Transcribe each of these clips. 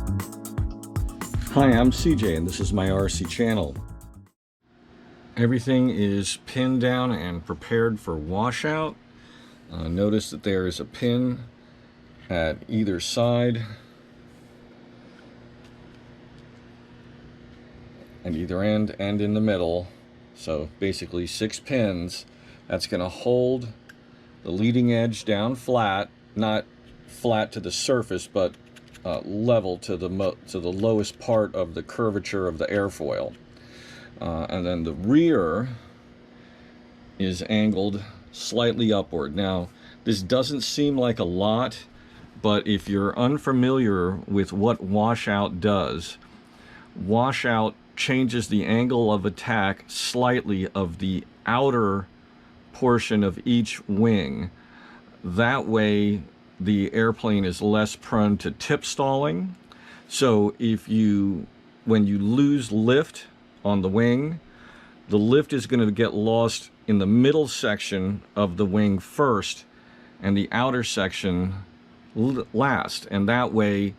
Hi, I'm CJ and this is my RC channel. Everything is pinned down and prepared for washout. Notice that there is a pin at either side, at either end and in the middle. So basically 6 pins. That's going to hold the leading edge down flat, not flat to the surface, but level to the lowest part of the curvature of the airfoil. And then the rear is angled slightly upward. Now, this doesn't seem like a lot, but if you're unfamiliar with what washout does, washout changes the angle of attack slightly of the outer portion of each wing. That way, the airplane is less prone to tip stalling. So when you lose lift on the wing, the lift is going to get lost in the middle section of the wing first and the outer section last. And that way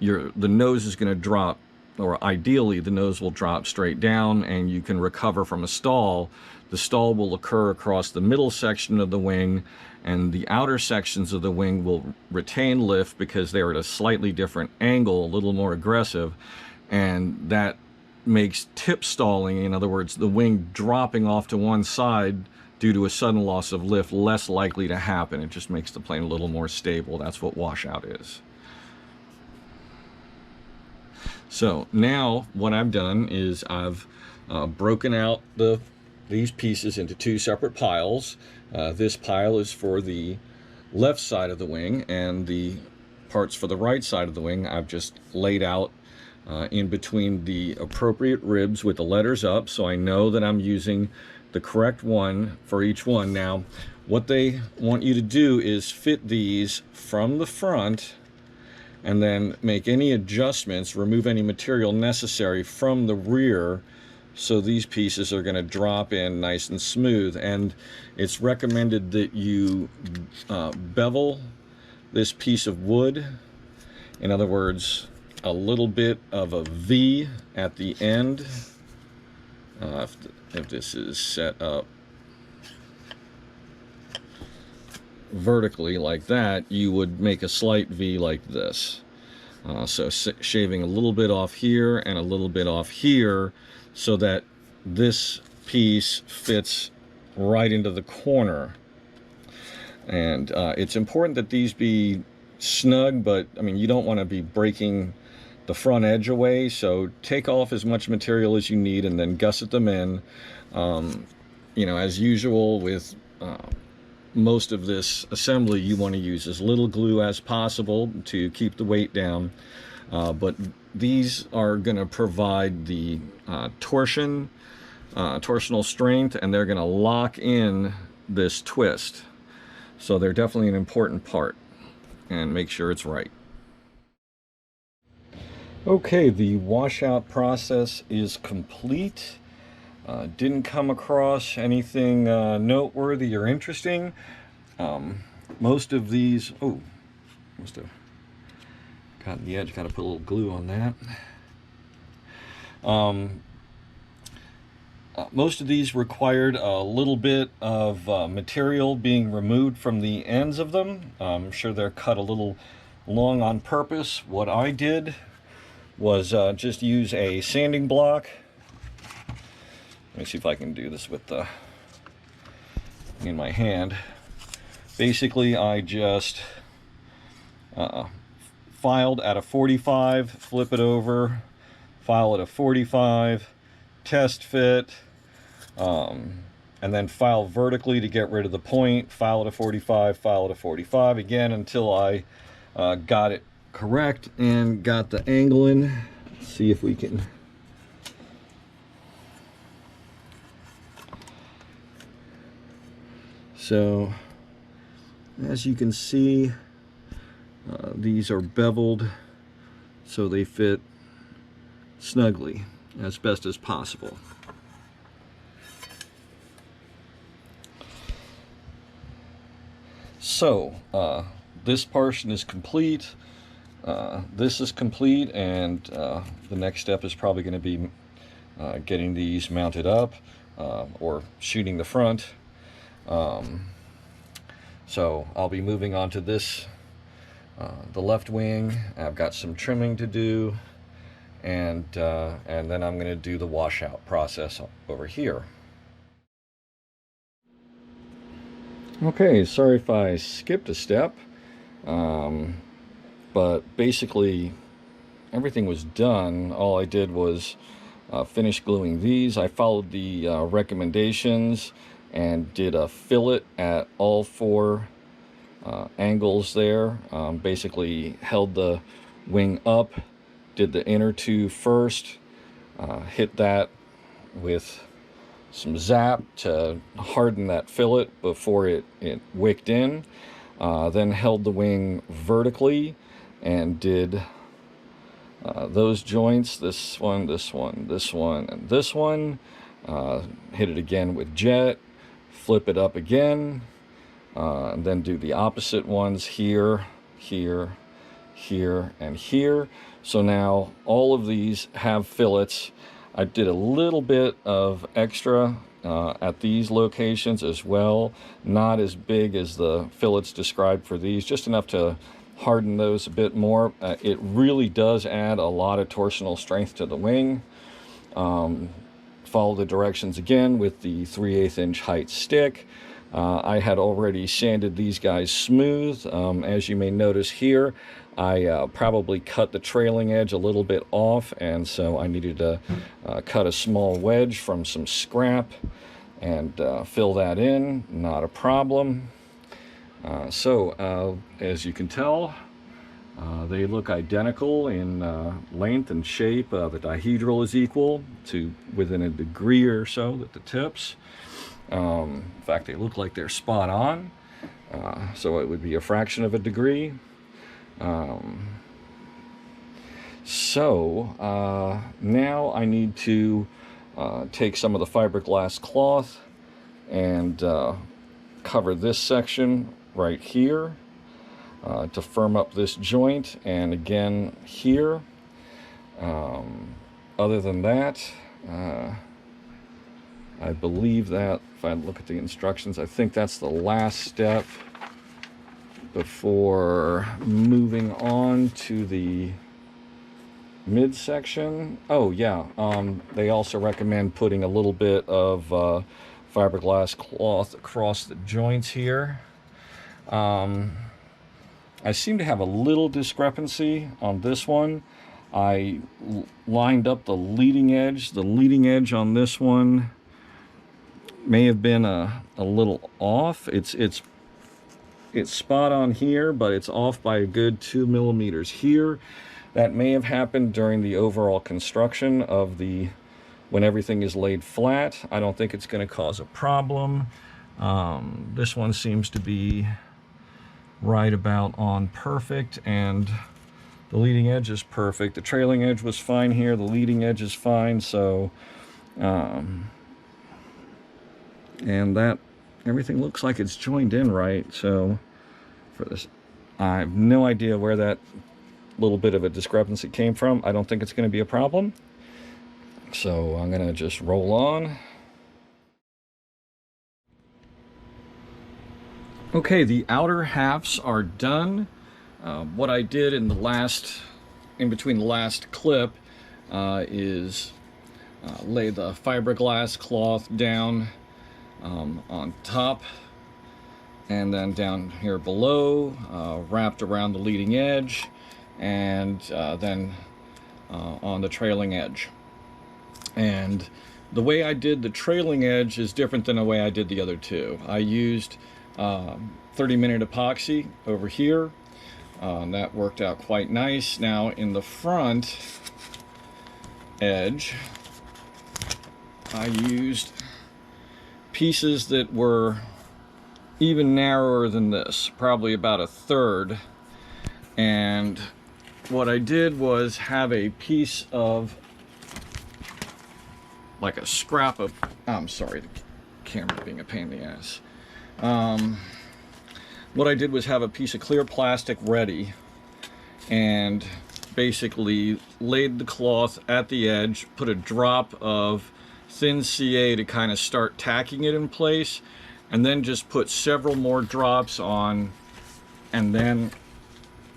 the nose is going to drop, or ideally the nose will drop straight down and you can recover from a stall. The stall will occur across the middle section of the wing, and the outer sections of the wing will retain lift because they're at a slightly different angle, a little more aggressive, and that makes tip stalling, in other words, the wing dropping off to one side due to a sudden loss of lift, less likely to happen. It just makes the plane a little more stable. That's what washout is. So now what I've done is I've broken out these pieces into 2 separate piles. This pile is for the left side of the wing, and the parts for the right side of the wing I've just laid out in between the appropriate ribs with the letters up, so I know that I'm using the correct one for each one. Now, what they want you to do is fit these from the front and then make any adjustments, remove any material necessary from the rear, so these pieces are going to drop in nice and smooth. And it's recommended that you bevel this piece of wood. In other words, a little bit of a V at the end. If this is set up vertically like that, you would make a slight V like this. So shaving a little bit off here and a little bit off here, so that this piece fits right into the corner. And it's important that these be snug, but I mean, you don't want to be breaking the front edge away, so take off as much material as you need and then gusset them in. You know, as usual with most of this assembly, you want to use as little glue as possible to keep the weight down, but these are going to provide the torsional strength, and they're going to lock in this twist. So they're definitely an important part, and make sure it's right. Okay, the washout process is complete. Didn't come across anything noteworthy or interesting. Most of these, must have gotten the edge, got to put a little glue on that. Most of these required a little bit of material being removed from the ends of them. I'm sure they're cut a little long on purpose. What I did was just use a sanding block. Let me see if I can do this with in my hand. Basically, I just filed at a 45, flip it over, file at a 45, test fit, and then file vertically to get rid of the point, file at a 45, file at a 45 again until I got it correct and got the angle in. Let's see if we can. So, as you can see, these are beveled so they fit snugly as best as possible. So, this portion is complete. this is complete, and the next step is probably going to be getting these mounted up or shooting the front. So I'll be moving on to this, the left wing. I've got some trimming to do, and then I'm going to do the washout process over here. Okay, sorry if I skipped a step, but basically everything was done. All I did was finish gluing these. I followed the recommendations and did a fillet at all four angles there. Basically held the wing up, did the inner two first, hit that with some zap to harden that fillet before it wicked in, then held the wing vertically and did those joints, this one, this one, this one, and this one. Hit it again with jet, flip it up again, and then do the opposite ones here, here, here, and here. So now all of these have fillets. I did a little bit of extra at these locations as well, not as big as the fillets described for these, just enough to harden those a bit more. It really does add a lot of torsional strength to the wing. Follow the directions again with the 3/8 inch height stick. I had already sanded these guys smooth. As you may notice here, I probably cut the trailing edge a little bit off, and so I needed to cut a small wedge from some scrap and fill that in. Not a problem. So as you can tell, they look identical in length and shape. The dihedral is equal to within a degree or so at the tips. In fact, they look like they're spot on. So it would be a fraction of a degree. Now I need to take some of the fiberglass cloth and cover this section right here to firm up this joint, and again here. Other than that, I believe that if I look at the instructions, I think that's the last step before moving on to the midsection. Oh yeah, they also recommend putting a little bit of fiberglass cloth across the joints here. I seem to have a little discrepancy on this one. I lined up the leading edge. The leading edge on this one may have been a little off. It's spot on here, but it's off by a good 2 millimeters here. That may have happened during the overall construction of when everything is laid flat. I don't think it's going to cause a problem. This one seems to be right about on perfect, and the leading edge is perfect. The trailing edge was fine here. The leading edge is fine. So, and that everything looks like it's joined in right. So for this, I have no idea where that little bit of a discrepancy came from. I don't think it's going to be a problem. So I'm going to just roll on. Okay, the outer halves are done. What I did in between the last clip is lay the fiberglass cloth down on top, and then down here below, wrapped around the leading edge, and then on the trailing edge. And the way I did the trailing edge is different than the way I did the other two. I used 30-minute epoxy over here. That worked out quite nice. Now in the front edge, I used pieces that were even narrower than this, probably about a third. And what I did was have a piece of, like a scrap of, I'm sorry, the camera being a pain in the ass. What I did was have a piece of clear plastic ready, and basically laid the cloth at the edge, put a drop of thin CA to kind of start tacking it in place, and then just put several more drops on, and then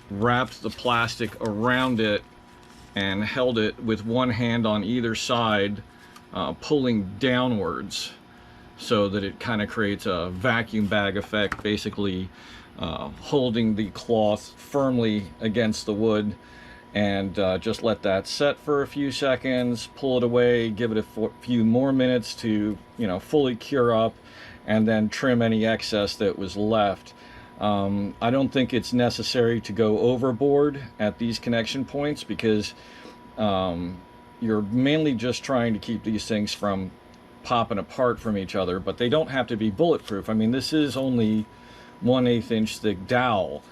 wrapped the plastic around it and held it with one hand on either side, pulling downwards, so that it kind of creates a vacuum bag effect, basically holding the cloth firmly against the wood. And just let that set for a few seconds, pull it away, give it a few more minutes to, you know, fully cure up, and then trim any excess that was left. I don't think it's necessary to go overboard at these connection points, because you're mainly just trying to keep these things from popping apart from each other, but they don't have to be bulletproof. I mean, this is only 1/8 inch thick dowel.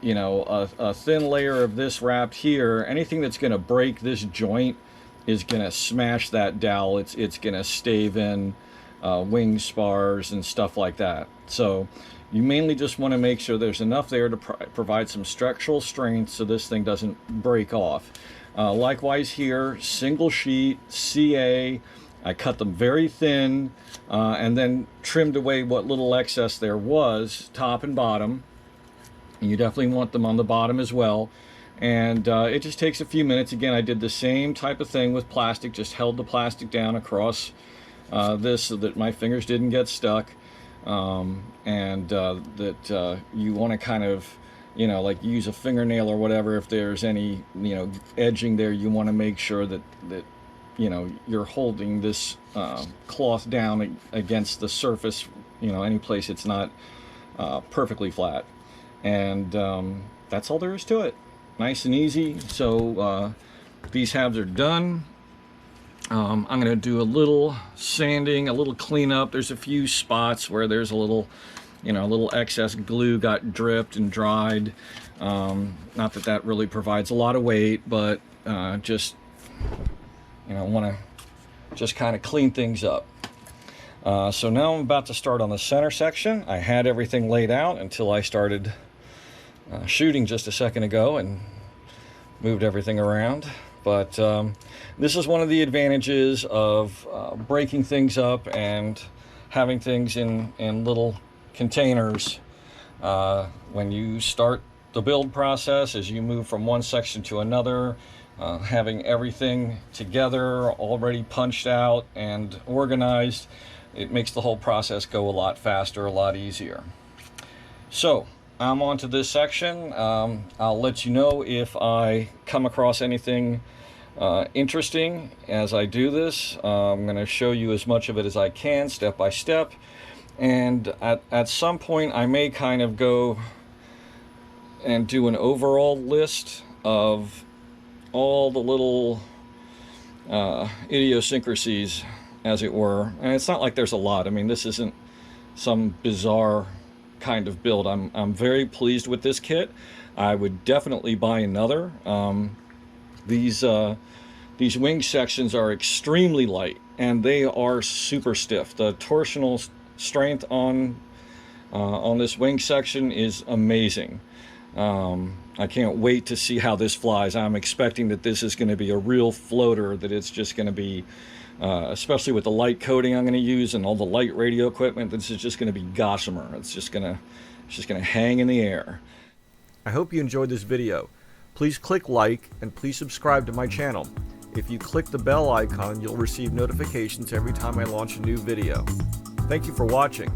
You know, a thin layer of this wrapped here, anything that's going to break this joint is going to smash that dowel. It's going to stave in wing spars and stuff like that. So you mainly just want to make sure there's enough there to provide some structural strength so this thing doesn't break off. Likewise here, single sheet, CA. I cut them very thin and then trimmed away what little excess there was, top and bottom. You definitely want them on the bottom as well. And it just takes a few minutes. Again, I did the same type of thing with plastic, just held the plastic down across this so that my fingers didn't get stuck. That you want to kind of, you know, like use a fingernail or whatever. If there's any, you know, edging there, you want to make sure that you know, you're holding this cloth down against the surface, you know, any place it's not perfectly flat. And that's all there is to it. Nice and easy. So these halves are done. I'm going to do a little sanding, a little cleanup. There's a few spots where there's a little, you know, a little excess glue got dripped and dried. Not that that really provides a lot of weight, but just, you know, want to just kind of clean things up. So now I'm about to start on the center section. I had everything laid out until I started shooting just a second ago and moved everything around. But this is one of the advantages of breaking things up and having things in little containers. When you start the build process, as you move from one section to another, having everything together, already punched out and organized, it makes the whole process go a lot faster, a lot easier. So I'm on to this section. I'll let you know if I come across anything interesting as I do this. I'm going to show you as much of it as I can, step by step. And at some point I may kind of go and do an overall list of all the little idiosyncrasies, as it were. And it's not like there's a lot. I mean, this isn't some bizarre kind of build. I'm very pleased with this kit. I would definitely buy another. These wing sections are extremely light and they are super stiff. The torsional strength on this wing section is amazing. I can't wait to see how this flies. I'm expecting that this is going to be a real floater, that it's just going to be, especially with the light coating I'm going to use and all the light radio equipment, this is just going to be gossamer. It's just going to hang in the air. I hope you enjoyed this video. Please click like and please subscribe to my channel. If you click the bell icon, you'll receive notifications every time I launch a new video. Thank you for watching.